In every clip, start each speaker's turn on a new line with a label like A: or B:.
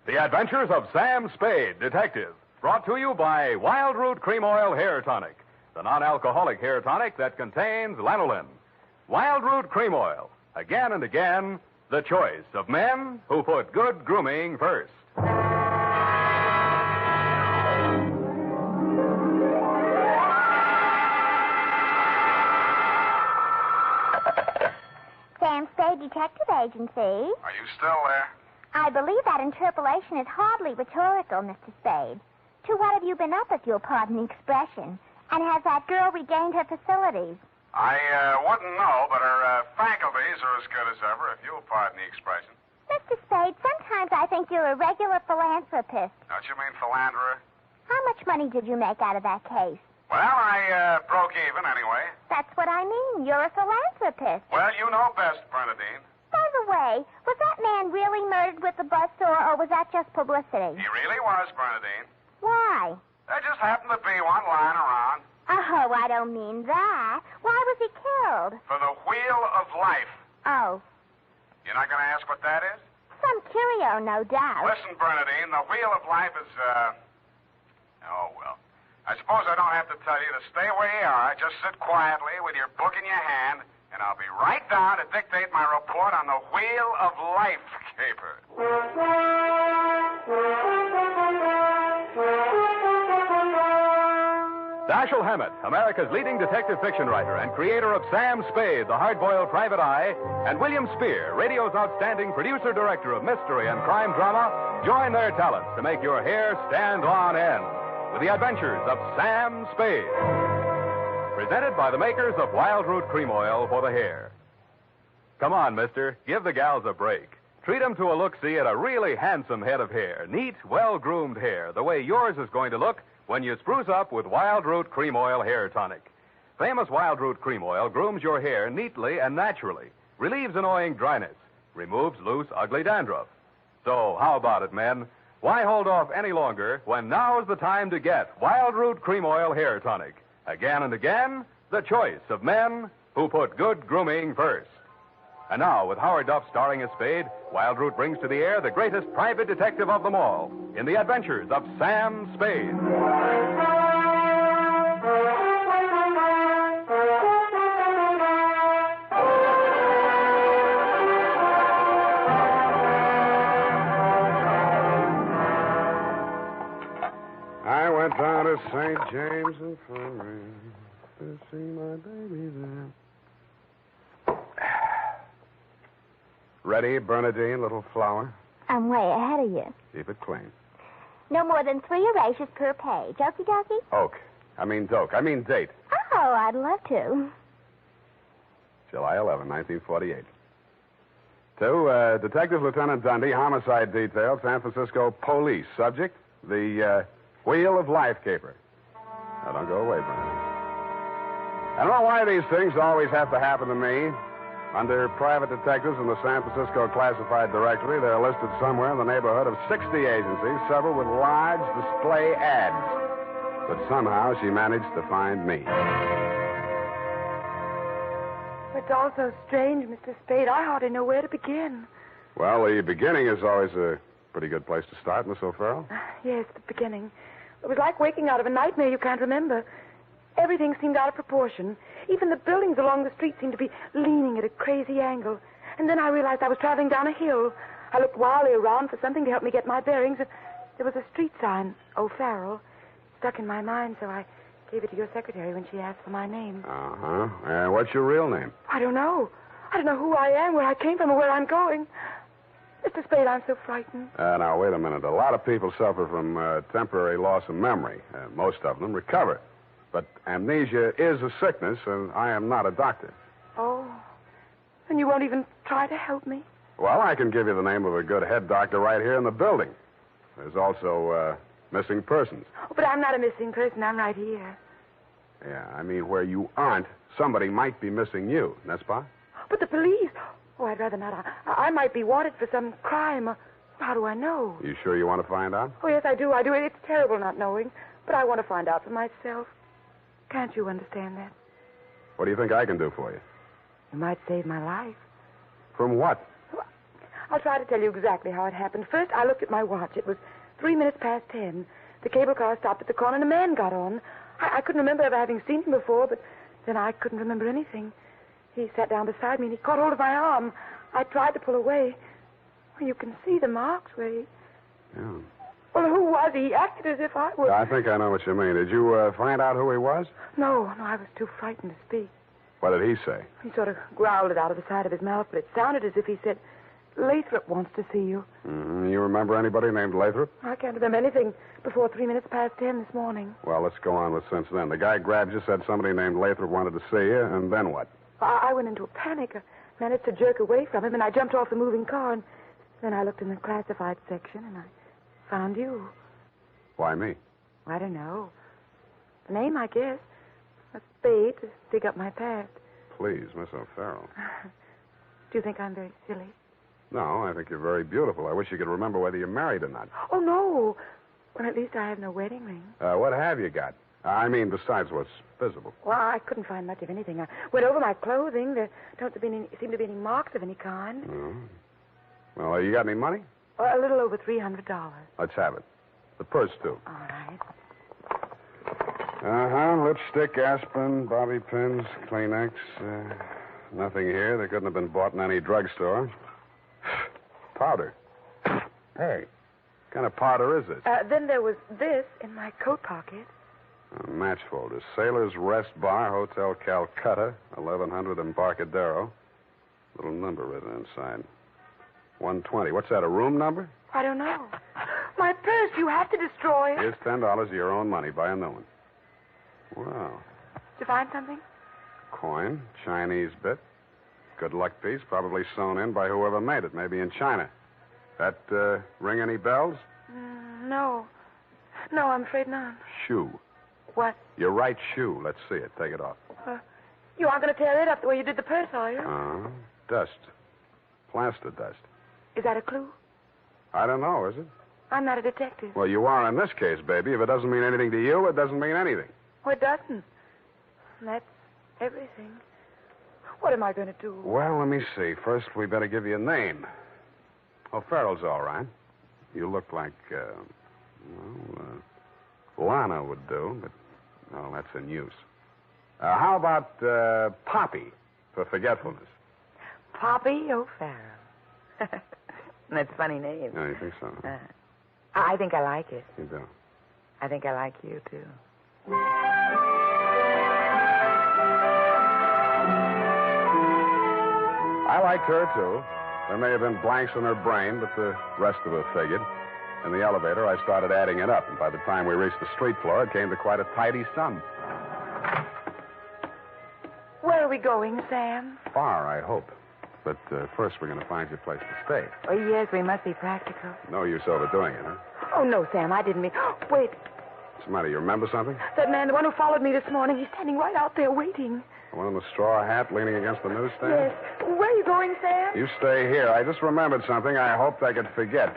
A: The Adventures of Sam Spade, Detective. Brought to you by Wild Root Cream Oil Hair Tonic, the non-alcoholic hair tonic that contains lanolin. Wild Root Cream Oil. Again and again, the choice of men who put good grooming first.
B: Sam Spade Detective Agency.
C: Are you still there?
B: I believe that interpolation is hardly rhetorical, Mr. Spade. To what have you been up, if you'll pardon the expression? And has that girl regained her facilities?
C: I wouldn't know, but her faculties are as good as ever, if you'll pardon the expression.
B: Mr. Spade, sometimes I think you're a regular philanthropist.
C: Don't you mean philanderer?
B: How much money did you make out of that case?
C: Well, I broke even anyway.
B: That's what I mean. You're a philanthropist.
C: Well, you know best, Bernadine.
B: By the way, was that man really murdered with the buzzsaw, or was that just publicity?
C: He really was, Bernadine.
B: Why?
C: There just happened to be one lying around.
B: Oh, I don't mean that. Why was he killed?
C: For the wheel of life.
B: Oh,
C: You're not going to ask what that is?
B: some curio, no doubt.
C: Listen, Bernadine, the wheel of life is, oh, well. I suppose I don't have to tell you to stay where you are. Just sit quietly with your book in your hand, and I'll be right down to dictate my report on the wheel of life caper.
A: Dashiell Hammett, America's leading detective fiction writer and creator of Sam Spade, the hard-boiled private eye, and William Spear, radio's outstanding producer-director of mystery and crime drama, join their talents to make your hair stand on end with the adventures of Sam Spade. Presented by the makers of Wild Root Cream Oil for the hair. Come on, mister. Give the gals a break. Treat them to a look-see at a really handsome head of hair. Neat, well-groomed hair, the way yours is going to look when you spruce up with Wild Root Cream Oil Hair Tonic. Famous Wild Root Cream Oil grooms your hair neatly and naturally, relieves annoying dryness, removes loose, ugly dandruff. So, how about it, men? Why hold off any longer when now's the time to get Wild Root Cream Oil Hair Tonic? Again and again, the choice of men who put good grooming first. And now, with Howard Duff starring as Spade, Wild Root brings to the air the greatest private detective of them all in the adventures of Sam Spade.
C: I went down to St. James Infirmary to see my baby there. Ready, Bernadine, little flower?
B: I'm way ahead of you.
C: Keep it clean.
B: No more than 3 erasures per page. Okie dokie?
C: Doke. I mean date.
B: Oh, I'd love to.
C: July 11, 1948. To Detective Lieutenant Dundee, Homicide Detail, San Francisco Police. Subject, the Wheel of Life caper. Now, don't go away, Bernadine. I don't know why these things always have to happen to me. Under private detectives in the San Francisco Classified Directory, they're listed somewhere in the neighborhood of 60 agencies, several with large display ads. But somehow she managed to find me.
D: It's all so strange, Mr. Spade. I hardly know where to begin.
C: Well, the beginning is always a pretty good place to start, Miss O'Farrell.
D: Yes, the beginning. It was like waking out of a nightmare you can't remember. Everything seemed out of proportion. Even the buildings along the street seemed to be leaning at a crazy angle. And then I realized I was traveling down a hill. I looked wildly around for something to help me get my bearings. There was a street sign, O'Farrell, stuck in my mind, so I gave it to your secretary when she asked for my name.
C: Uh-huh. What's your real name?
D: I don't know. I don't know who I am, where I came from, or where I'm going. Mr. Spade, I'm so frightened.
C: Now, wait a minute. A lot of people suffer from temporary loss of memory. Most of them recover. But amnesia is a sickness, and I am not a doctor.
D: Oh. And you won't even try to help me?
C: Well, I can give you the name of a good head doctor right here in the building. There's also missing persons.
D: Oh, but I'm not a missing person. I'm right here.
C: Yeah, I mean, where you aren't, somebody might be missing you, n'est-ce pas?
D: But the police... Oh, I'd rather not. I might be wanted for some crime. How do I know?
C: You sure you want to find out?
D: Oh, yes, I do. It's terrible not knowing. But I want to find out for myself. Can't you understand that?
C: What do you think I can do for you?
D: You might save my life.
C: From what?
D: I'll try to tell you exactly how it happened. First, I looked at my watch. It was 3 minutes past 10. The cable car stopped at the corner, and a man got on. I couldn't remember ever having seen him before, but then I couldn't remember anything. He sat down beside me, and he caught hold of my arm. I tried to pull away. Well, you can see the marks where he...
C: Yeah.
D: Well, who was he? He acted as if I was...
C: I think I know what you mean. Did you find out who he was?
D: No, I was too frightened to speak.
C: What did he say?
D: He sort of growled it out of the side of his mouth, but it sounded as if he said, Lathrop wants to see you.
C: Mm-hmm. You remember anybody named Lathrop?
D: I can't remember anything before 3 minutes past 10 this morning.
C: Well, let's go on with since then. The guy grabbed you, said somebody named Lathrop wanted to see you, and then what?
D: I went into a panic. I managed to jerk away from him, and I jumped off the moving car, and then I looked in the classified section, and I found you.
C: Why me?
D: I don't know. The name, I guess. A Spade to dig up my past.
C: Please, Miss O'Farrell.
D: Do you think I'm very silly?
C: No, I think you're very beautiful. I wish you could remember whether you're married or not.
D: Oh, no. Well, at least I have no wedding ring.
C: What have you got? I mean, besides what's visible.
D: Well, I couldn't find much of anything. I went over my clothing. There don't seem to be any marks of any kind.
C: Oh. Well, you got any money?
D: A little over $300.
C: Let's have it. The purse, too.
D: All right.
C: Lipstick, aspirin, bobby pins, Kleenex. Nothing here. They couldn't have been bought in any drugstore. Powder. Hey, what kind of powder is this?
D: Then there was this in my coat pocket.
C: Match folder. Sailor's Rest Bar, Hotel Calcutta, 1100 Embarcadero. Little number written inside. 120. What's that, a room number?
D: I don't know. My purse, you have to destroy it.
C: Here's $10 of your own money. Buy a new one. Wow.
D: Did you find something?
C: Coin, Chinese bit. Good luck piece, probably sewn in by whoever made it, maybe in China. That ring any bells?
D: No. No, I'm afraid not.
C: Shoe.
D: What?
C: Your right shoe. Let's see it. Take it off.
D: You aren't going to tear it up the way you did the purse, are you?
C: Dust. Plaster dust.
D: Is that a clue?
C: I don't know, is it?
D: I'm not a detective.
C: Well, you are in this case, baby. If it doesn't mean anything to you, it doesn't mean anything.
D: Well, it doesn't. That's everything. What am I going to do?
C: Well, let me see. First, we better give you a name. O'Farrell's all right. You look like, Lana would do, but, no, that's in use. How about Poppy for forgetfulness?
D: Poppy O'Farrell. That's a funny name.
C: No, you think so?
D: I think I like it.
C: You do?
D: I think I like you, too.
C: I liked her, too. There may have been blanks in her brain, but the rest of it figured. In the elevator, I started adding it up, and by the time we reached the street floor, it came to quite a tidy sum.
D: Where are we going, Sam?
C: Far, I hope. But first, we're going to find you a place to stay.
D: Oh, yes, we must be practical.
C: No use overdoing it, huh?
D: Oh, no, Sam, I didn't mean... Wait.
C: What's the matter? You remember something?
D: That man, the one who followed me this morning, he's standing right out there waiting.
C: The one in the straw hat leaning against the newsstand?
D: Yes. Where are you going, Sam?
C: You stay here. I just remembered something I hoped I could forget.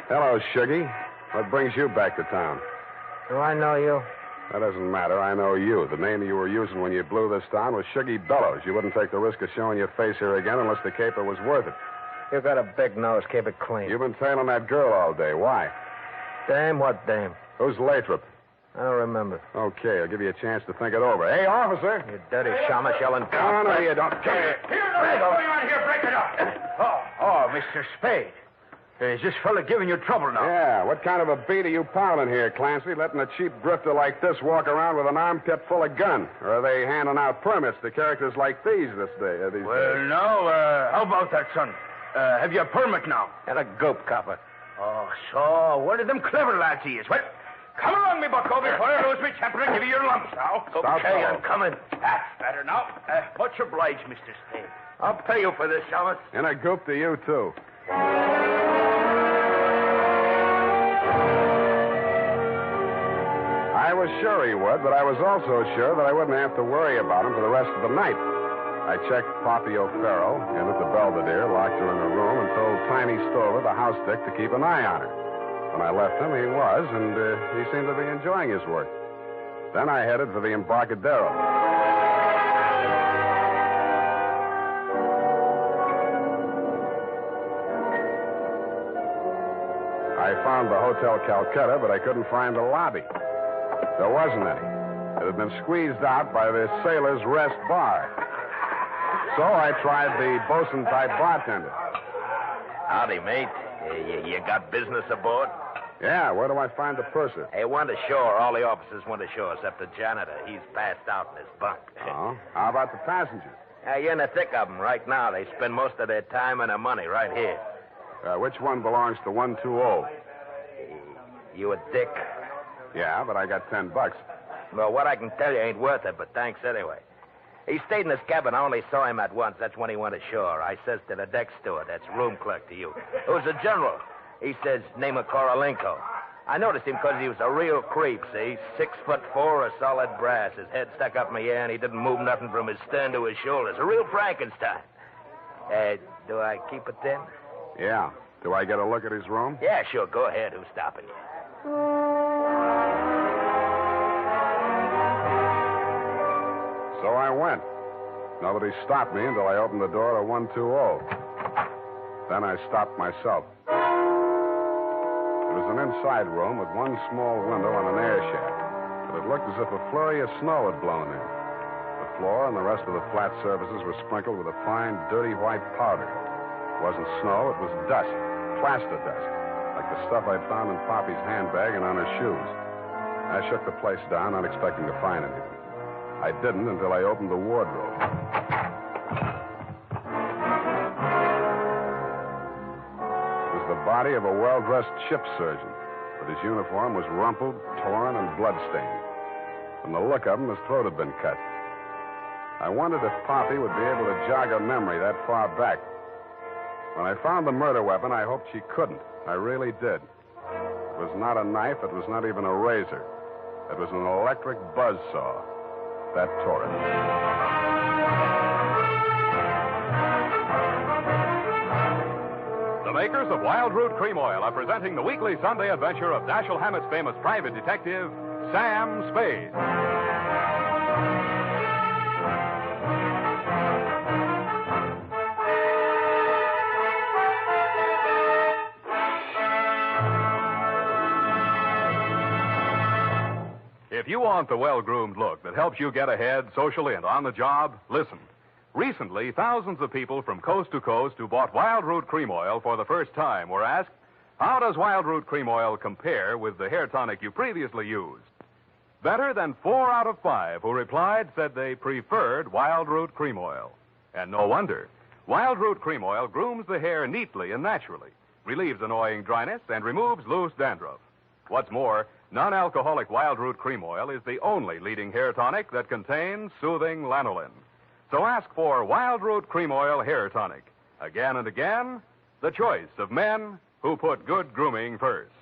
C: Hello, Shuggy. What brings you back to town?
E: Do I know you?
C: That doesn't matter. I know you. The name you were using when you blew this town was Shuggy Bellows. You wouldn't take the risk of showing your face here again unless the caper was worth it.
E: You got a big nose. Keep it clean.
C: You've been tailing that girl all day. Why?
E: Dame? What dame?
C: Who's Lathrop?
E: I don't remember.
C: Okay, I'll give you a chance to think it over. Hey, officer!
E: You dirty shamus yelling.
C: No, no, you don't.
F: Here, what's going on here? Break it up. Oh, Mr. Spade. Is this fella giving you trouble now?
C: Yeah, what kind of a beat are you pounding here, Clancy, letting a cheap drifter like this walk around with an armpit full of gun? Or are they handing out permits to characters like these these days?
F: No, how about that, son? Have you a permit now?
E: And a goop copper.
F: Oh, so one of them clever lads he is. Well, come along, me bucko, before I lose my temper and give you your lumps now.
E: Okay, I'm coming.
F: That's better now. Much obliged, Mr. Spade. I'll pay you for this, Thomas.
C: And a goop to you, too. I was sure he would, but I was also sure that I wouldn't have to worry about him for the rest of the night. I checked Poppy O'Farrell in at the Belvedere, locked her in her room, and told Tiny Stover, the house dick, to keep an eye on her. When I left him, he was, and he seemed to be enjoying his work. Then I headed for the Embarcadero. I found the Hotel Calcutta, but I couldn't find the lobby. There wasn't any. It had been squeezed out by the Sailor's Rest Bar. So I tried the bosun-type bartender.
E: Howdy, mate. You got business aboard?
C: Yeah, where do I find the purser?
E: Hey, went ashore. All the officers went ashore except the janitor. He's passed out in his bunk.
C: Oh? How about the passengers?
E: You're in the thick of them right now. They spend most of their time and their money right here.
C: Which one belongs to 120?
E: You a dick?
C: Yeah, but I got $10.
E: Well, what I can tell you ain't worth it, but thanks anyway. He stayed in his cabin. I only saw him at once. That's when he went ashore. I says to the deck steward, that's room clerk to you. It was a general. He says, name of Korolenko. I noticed him because he was a real creep, see? 6'4" of solid brass. His head stuck up in the air, and he didn't move nothing from his stern to his shoulders. A real Frankenstein. Do I keep it then?
C: Yeah. Do I get a look at his room?
E: Yeah, sure. Go ahead. Who's stopping you?
C: So I went. Nobody stopped me until I opened the door to 120. Then I stopped myself. It was an inside room with one small window and an air shaft, but it looked as if a flurry of snow had blown in. The floor and the rest of the flat surfaces were sprinkled with a fine, dirty white powder. It wasn't snow, it was dust, plaster dust, like the stuff I'd found in Poppy's handbag and on her shoes. I shook the place down, not expecting to find anything. I didn't until I opened the wardrobe. The body of a well-dressed ship surgeon, but his uniform was rumpled, torn, and blood-stained. From the look of him, his throat had been cut. I wondered if Poppy would be able to jog a memory that far back. When I found the murder weapon, I hoped she couldn't. I really did. It was not a knife. It was not even a razor. It was an electric buzzsaw. That tore it.
A: The makers of Wild Root Cream Oil are presenting the weekly Sunday adventure of Dashiell Hammett's famous private detective, Sam Spade. If you want the well-groomed look that helps you get ahead socially and on the job, listen. Recently, thousands of people from coast to coast who bought Wild Root Cream Oil for the first time were asked, how does Wild Root Cream Oil compare with the hair tonic you previously used? Better than 4 out of 5 who replied said they preferred Wild Root Cream Oil. And no wonder. Wild Root Cream Oil grooms the hair neatly and naturally, relieves annoying dryness, and removes loose dandruff. What's more, non-alcoholic Wild Root Cream Oil is the only leading hair tonic that contains soothing lanolin. So ask for Wild Root Cream Oil Hair Tonic. Again and again, the choice of men who put good grooming first.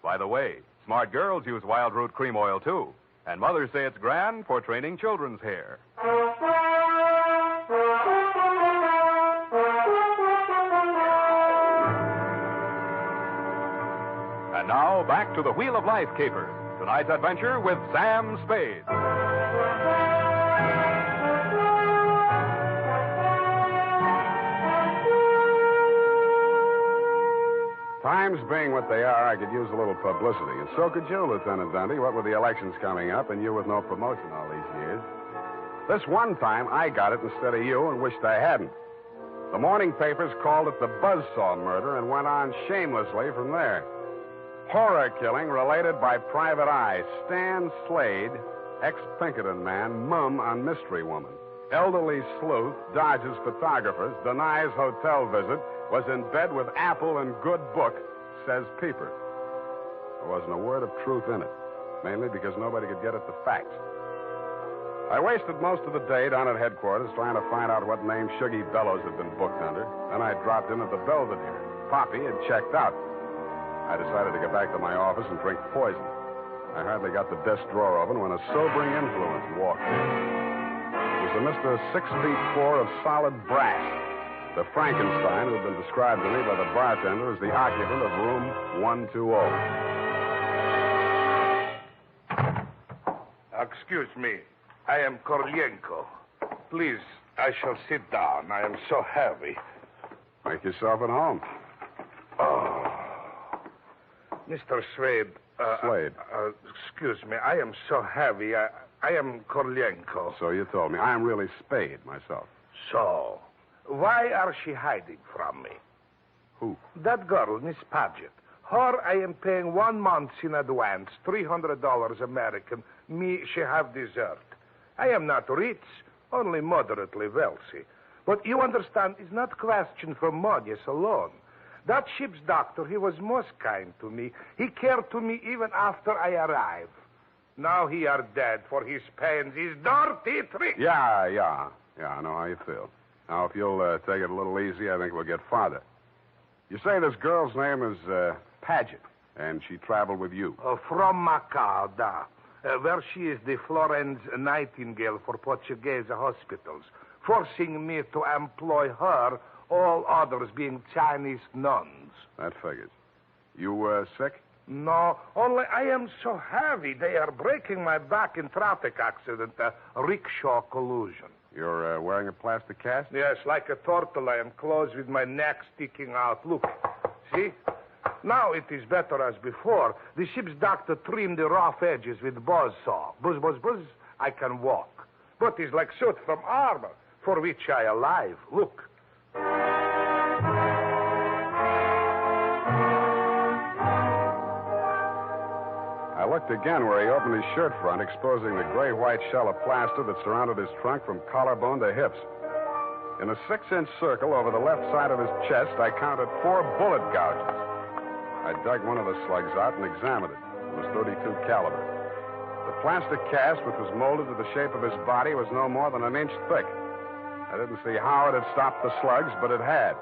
A: By the way, smart girls use Wild Root Cream Oil, too. And mothers say it's grand for training children's hair. And now, back to the Wheel of Life caper. Tonight's adventure with Sam Spade.
C: Times being what they are, I could use a little publicity. And so could you, Lieutenant Dundee, what with the elections coming up and you with no promotion all these years. This one time, I got it instead of you and wished I hadn't. The morning papers called it the buzzsaw murder and went on shamelessly from there. Horror killing related by Private Eye. Stan Slade, ex-Pinkerton man, mum on mystery woman. Elderly sleuth, dodges photographers, denies hotel visit, was in bed with Apple and good book, says Peeper. There wasn't a word of truth in it, mainly because nobody could get at the facts. I wasted most of the day down at headquarters trying to find out what name Shuggy Bellows had been booked under. Then I dropped in at the Belvedere. Poppy had checked out. I decided to get back to my office and drink poison. I hardly got the desk drawer open when a sobering influence walked in. It was a Mr. 6'4" of solid brass. The Frankenstein who had been described to me by the bartender as the occupant of room 120.
G: Excuse me. I am Korolenko. Please, I shall sit down. I am so heavy.
C: Make yourself at home.
G: Oh. Mr. Spade.
C: Slade.
G: Excuse me. I am so heavy. I am Korlienko.
C: So you told me. I am really Spade myself.
G: So, why are she hiding from me?
C: Who?
G: That girl, Miss Paget. Her, I am paying 1 month in advance, $300 American. Me, she have dessert. I am not rich, only moderately wealthy. But you understand, it's not question for money alone. That ship's doctor, he was most kind to me. He cared to me even after I arrived. Now he are dead for his pains, his dirty tricks.
C: Yeah, I know how you feel. Now, if you'll take it a little easy, I think we'll get farther. You say this girl's name is Paget, and she traveled with you.
G: From Macau, where she is the Florence Nightingale for Portuguese hospitals, forcing me to employ her, all others being Chinese nuns.
C: That figures. You sick?
G: No, only I am so heavy. They are breaking my back in traffic accident, rickshaw collusion.
C: You're wearing a plastic cast?
G: Yes, like a turtle, I am closed with my neck sticking out. Look, see? Now it is better as before. The ship's doctor trimmed the rough edges with buzzsaw. Buzz, buzz, buzz, I can walk. But it's like suit from armor, for which I alive. Look.
C: I looked again where he opened his shirt front, exposing the gray-white shell of plaster that surrounded his trunk from collarbone to hips. In a 6-inch circle over the left side of his chest, I counted 4 bullet gouges. I dug one of the slugs out and examined it. It was .32 caliber. The plastic cast, which was molded to the shape of his body, was no more than 1 inch thick. I didn't see how it had stopped the slugs, but it had.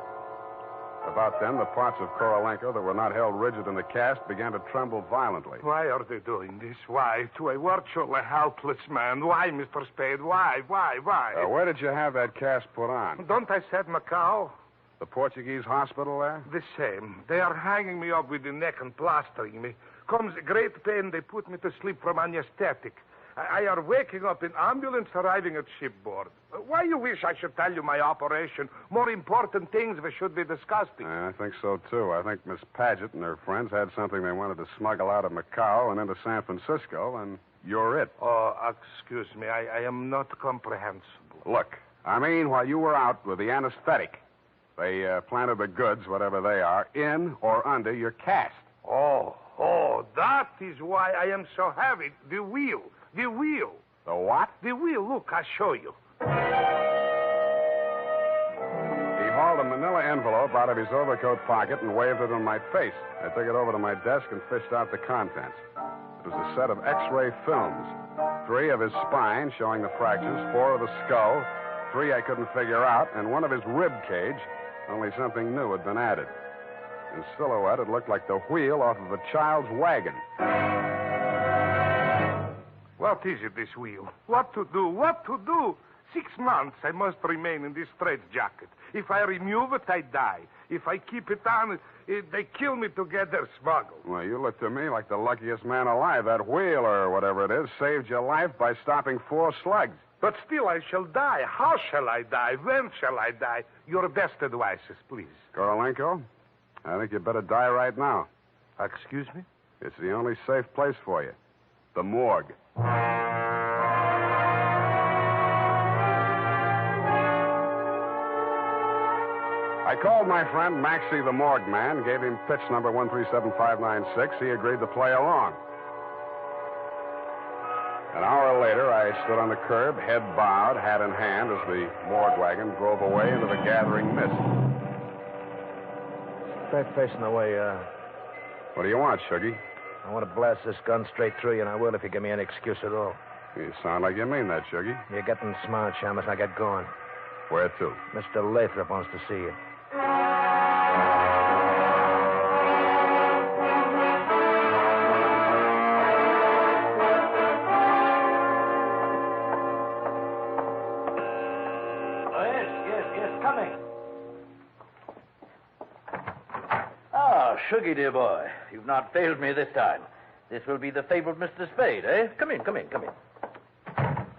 C: About then, the parts of Korolenko that were not held rigid in the cast began to tremble violently.
G: Why are they doing this? Why? To a virtually helpless man. Why, Mr. Spade? Why?
C: Where did you have that cast put on?
G: Don't I said Macau?
C: The Portuguese hospital there?
G: The same. They are hanging me up with the neck and plastering me. Comes great pain, they put me to sleep from anesthetic. I are waking up in ambulance arriving at shipboard. Why you wish I should tell you my operation? More important things we should be discussing.
C: I think so, too. I think Miss Paget and her friends had something they wanted to smuggle out of Macau and into San Francisco, and you're it.
G: Oh, excuse me. I am not comprehensible.
C: Look, I mean, while you were out with the anesthetic, they planted the goods, whatever they are, in or under your cast.
G: Oh, that is why I am so heavy. The wheel. The
C: The what?
G: The wheel. Look, I'll show you.
C: He hauled a manila envelope out of his overcoat pocket and waved it in my face. I took it over to my desk and fished out the contents. It was a set of X-ray films. 3 of his spine, showing the fractures, 4 of the skull, 3 I couldn't figure out, and 1 of his rib cage, only something new had been added. In silhouette, it looked like the wheel off of a child's wagon.
G: What is it, this wheel? What to do? 6 months I must remain in this straitjacket. If I remove it, I die. If I keep it on, they kill me to get their smuggle.
C: Well, you look to me like the luckiest man alive. That wheel, or whatever it is, saved your life by stopping 4 slugs.
G: But still, I shall die. How shall I die? When shall I die? Your best advices, please.
C: Korolenko, I think you better die right now.
G: Excuse me?
C: It's the only safe place for you. The morgue. I called my friend Maxie the morgue man, gave him pitch number 137596. He agreed to play along. An hour later, I stood on the curb, head bowed, hat in hand, as the morgue wagon drove away into the gathering mist.
E: Straight facing the way,
C: What do you want, Shuggy?
E: I want to blast this gun straight through you, and I will if you give me any excuse at all.
C: You sound like you mean that, Shuggy.
E: You're getting smart, Shamus. Now get going.
C: Where to?
E: Mr. Lathrop wants to see you.
H: Shuggy, dear boy, you've not failed me this time. This will be the fabled Mr. Spade, eh? Come in.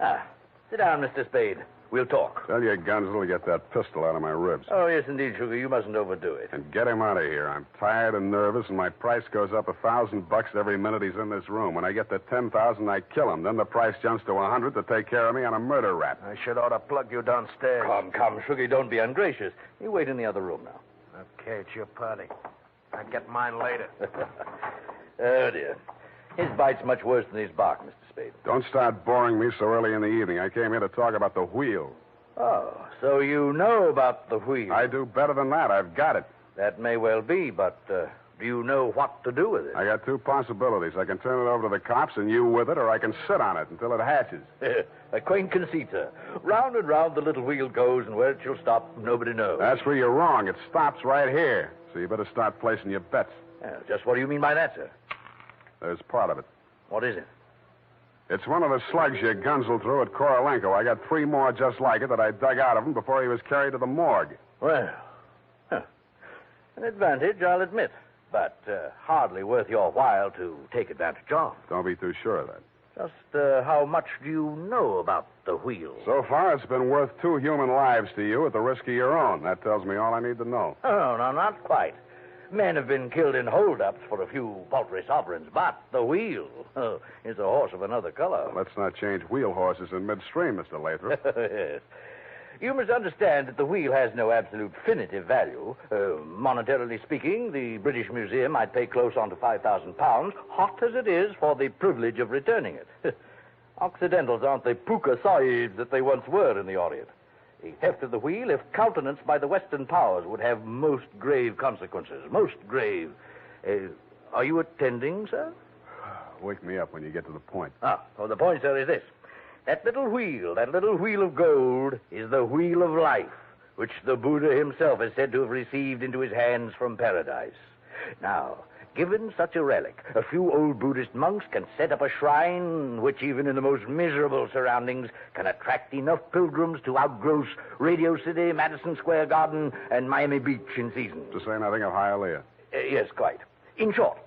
H: Ah, sit down, Mr. Spade. We'll talk.
C: Tell your Gunzel to get that pistol out of my ribs.
H: Oh, yes, indeed, Sugar. You mustn't overdo it.
C: And get him out of here. I'm tired and nervous, and my price goes up $1,000 every minute he's in this room. When I get to 10,000, I kill him. Then the price jumps to 100 to take care of me on a murder rap.
E: I should ought to plug you downstairs.
H: Come, Sugar, don't be ungracious. You wait in the other room now.
E: Okay, it's your party. I'll get mine later.
H: Oh, dear. His bite's much worse than his bark, Mr. Spade.
C: Don't start boring me so early in the evening. I came here to talk about the wheel.
H: Oh, so you know about the wheel.
C: I do better than that. I've got it.
H: That may well be, but do you know what to do with it?
C: I got two possibilities. I can turn it over to the cops and you with it, or I can sit on it until it hatches.
H: A quaint conceit, sir. Round and round the little wheel goes, and where it shall stop, nobody knows.
C: That's where you're wrong. It stops right here. So you better start placing your bets.
H: Just what do you mean by that, sir?
C: There's part of it.
H: What is it?
C: It's one of the slugs your Gunzel threw at Korolenko. I got 3 more just like it that I dug out of him before he was carried to the morgue.
H: Well, an advantage, I'll admit, but hardly worth your while to take advantage of.
C: Don't be too sure of that.
H: Just how much do you know about the wheel?
C: So far, it's been worth 2 human lives to you at the risk of your own. That tells me all I need to know.
H: Oh, no, not quite. Men have been killed in holdups for a few paltry sovereigns, but the wheel is a horse of another color.
C: Let's not change wheel horses in midstream, Mr. Lathrop.
H: Yes. You must understand that the wheel has no absolute definitive value. Monetarily speaking, the British Museum might pay close on to £5,000, hot as it is, for the privilege of returning it. Occidentals aren't the puka sahibs that they once were in the Orient. The heft of the wheel, if countenanced by the Western powers, would have most grave consequences. Most grave. Are you attending, sir?
C: Wake me up when you get to the point.
H: The point, sir, is this. That little wheel of gold, is the wheel of life, which the Buddha himself is said to have received into his hands from paradise. Now, given such a relic, a few old Buddhist monks can set up a shrine which, even in the most miserable surroundings, can attract enough pilgrims to outgross Radio City, Madison Square Garden, and Miami Beach in season.
C: To say nothing of Hialeah.
H: Yes, quite. In short,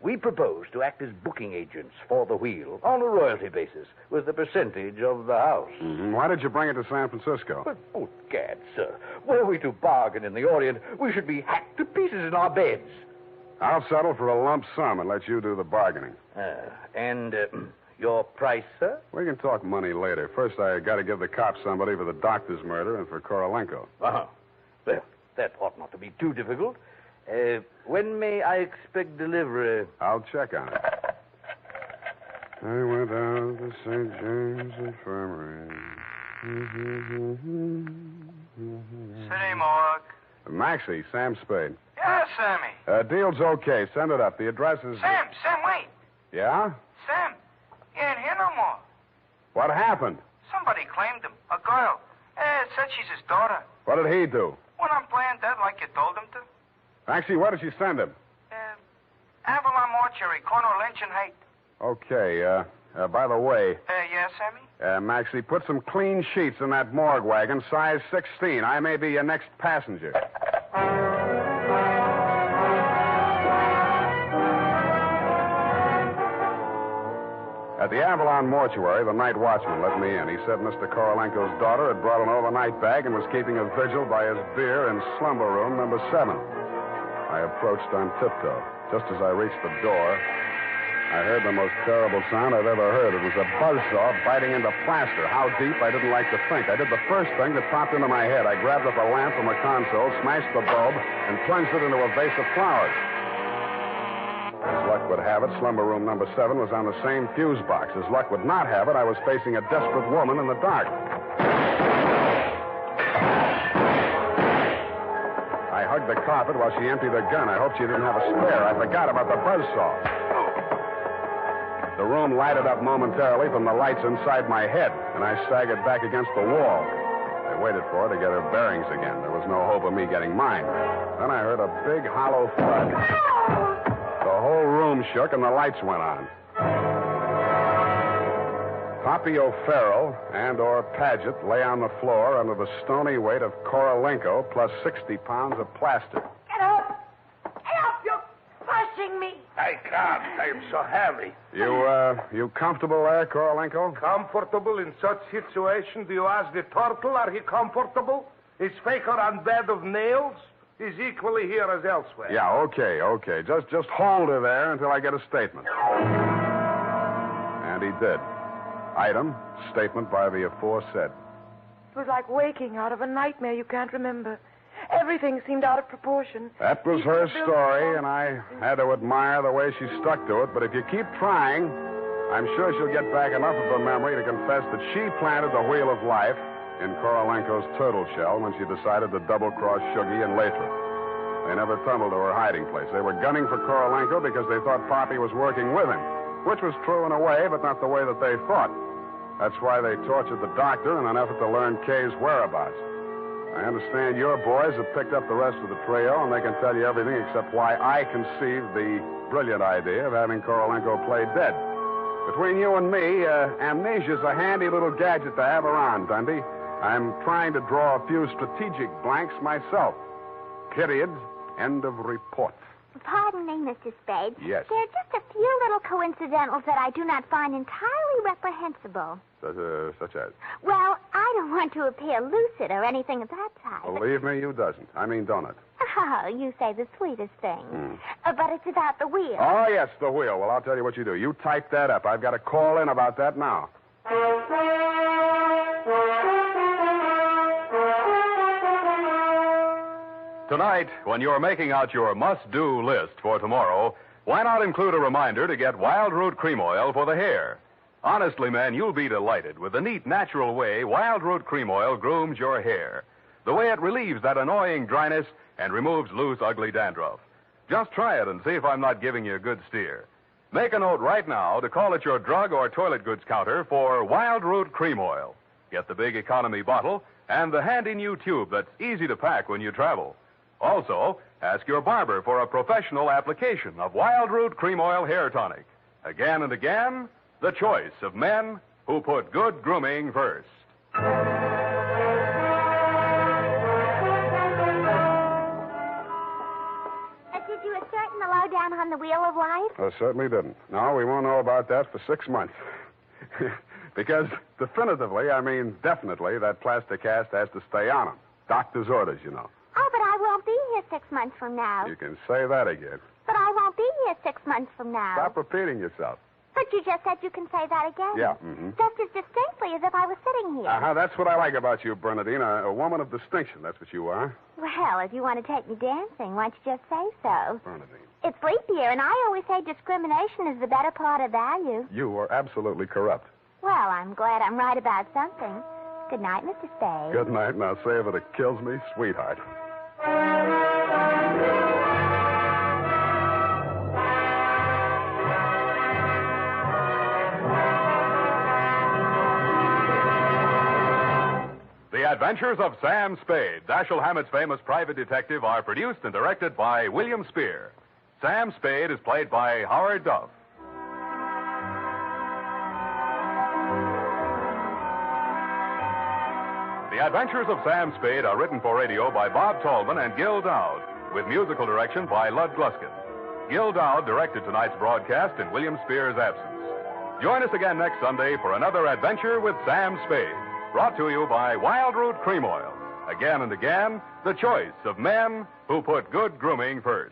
H: we propose to act as booking agents for the wheel on a royalty basis with a percentage of the house.
C: Mm-hmm. Why did you bring it to San Francisco?
H: But, oh, gad, sir, were we to bargain in the Orient, we should be hacked to pieces in our beds.
C: I'll settle for a lump sum and let you do the bargaining.
H: And your price, sir?
C: We can talk money later. First, I got to give the cops somebody for the doctor's murder and for Korolenko.
H: Well, that ought not to be too difficult. When may I expect delivery?
C: I'll check on it. I went out to St. James Infirmary.
I: City morgue.
C: Maxie, Sam Spade.
I: Yeah, Sammy.
C: Deal's okay. Send it up. The address is...
I: Sam, wait.
C: Yeah?
I: Sam, he ain't here no more.
C: What happened?
I: Somebody claimed him. A girl. Said she's his daughter.
C: What did he do?
I: Went on playing dead like you told him to.
C: Maxie, where did she send him?
I: Avalon Mortuary, corner of Lynch and Haight.
C: Okay, by the way...
I: Yeah, Sammy?
C: Maxie, put some clean sheets in that morgue wagon, size 16. I may be your next passenger. At the Avalon Mortuary, the night watchman let me in. He said Mr. Korolenko's daughter had brought an overnight bag and was keeping a vigil by his bier in slumber room number 7. I approached on tiptoe. Just as I reached the door, I heard the most terrible sound I've ever heard. It was a buzzsaw biting into plaster. How deep, I didn't like to think. I did the first thing that popped into my head. I grabbed up a lamp from a console, smashed the bulb, and plunged it into a vase of flowers. As luck would have it, slumber room number 7 was on the same fuse box. As luck would not have it, I was facing a desperate woman in the dark. I hugged the carpet while she emptied her gun. I hoped she didn't have a spare. I forgot about the buzzsaw. The room lighted up momentarily from the lights inside my head, and I staggered back against the wall. I waited for her to get her bearings again. There was no hope of me getting mine. Then I heard a big, hollow thud. The whole room shook, and the lights went on. Poppy O'Farrell and/or Paget lay on the floor under the stony weight of Korolenko plus 60 pounds of plaster.
D: Get up! Get up, you fussy carrying me.
G: I can't. I am so heavy.
C: You comfortable there, Korolenko?
G: Comfortable in such situation? Do you ask the turtle, are he comfortable? Is Faker on bed of nails? He's equally here as elsewhere.
C: Yeah, okay. Just hold her there until I get a statement. And he did. Item, statement by the aforesaid.
D: It was like waking out of a nightmare you can't remember. Everything seemed out of proportion.
C: That was her story, and I had to admire the way she stuck to it. But if you keep trying, I'm sure she'll get back enough of her memory to confess that she planted the wheel of life in Korolenko's turtle shell when she decided to double-cross Shuggy and Lathrop. They never tunneled to her hiding place. They were gunning for Korolenko because they thought Poppy was working with him, which was true in a way, but not the way that they thought. That's why they tortured the doctor in an effort to learn Kay's whereabouts. I understand your boys have picked up the rest of the trio, and they can tell you everything except why I conceived the brilliant idea of having Korolenko play dead. Between you and me, amnesia's a handy little gadget to have around, Dundee. I'm trying to draw a few strategic blanks myself. Period. End of report.
B: Pardon me, Mr. Spade.
C: Yes.
B: There are just a few little coincidentals that I do not find entirely reprehensible.
C: Such as?
B: Well, I don't want to appear lucid or anything of that type.
C: Believe me, you doesn't. I mean, don't it?
B: Oh, you say the sweetest thing. But it's about the wheel.
C: Oh, yes, the wheel. Well, I'll tell you what you do. You type that up. I've got a call in about that now.
A: Tonight, when you're making out your must-do list for tomorrow, why not include a reminder to get Wild Root Cream Oil for the hair? Honestly, man, you'll be delighted with the neat, natural way Wild Root Cream Oil grooms your hair. The way it relieves that annoying dryness and removes loose, ugly dandruff. Just try it and see if I'm not giving you a good steer. Make a note right now to call at your drug or toilet goods counter for Wild Root Cream Oil. Get the big economy bottle and the handy new tube that's easy to pack when you travel. Also, ask your barber for a professional application of Wild Root Cream Oil Hair Tonic. Again and again, the choice of men who put good grooming first.
B: Did you ascertain the lowdown on the wheel of life?
C: I certainly didn't. No, we won't know about that for 6 months. Because definitively, I mean definitely, that plaster cast has to stay on him. Doctor's orders, you know.
B: Oh, but I won't be here 6 months from now.
C: You can say that again.
B: But I won't be here 6 months from now.
C: Stop repeating yourself.
B: But you just said you can say that again.
C: Yeah,
B: Just as distinctly as if I was sitting here.
C: That's what I like about you, Bernadine. A woman of distinction, that's what you are.
B: Well, if you want to take me dancing, why don't you just say so?
C: Bernadine.
B: It's leap year, and I always say discrimination is the better part of value.
C: You are absolutely corrupt.
B: Well, I'm glad I'm right about something. Good night, Mr. Spade.
C: Good night, and I'll say if it kills me, sweetheart.
A: The Adventures of Sam Spade, Dashiell Hammett's famous private detective, are produced and directed by William Spear. Sam Spade is played by Howard Duff. The Adventures of Sam Spade are written for radio by Bob Tallman and Gil Dowd, with musical direction by Lud Gluskin. Gil Dowd directed tonight's broadcast in William Spear's absence. Join us again next Sunday for another adventure with Sam Spade, brought to you by Wild Root Cream Oil. Again and again, the choice of men who put good grooming first.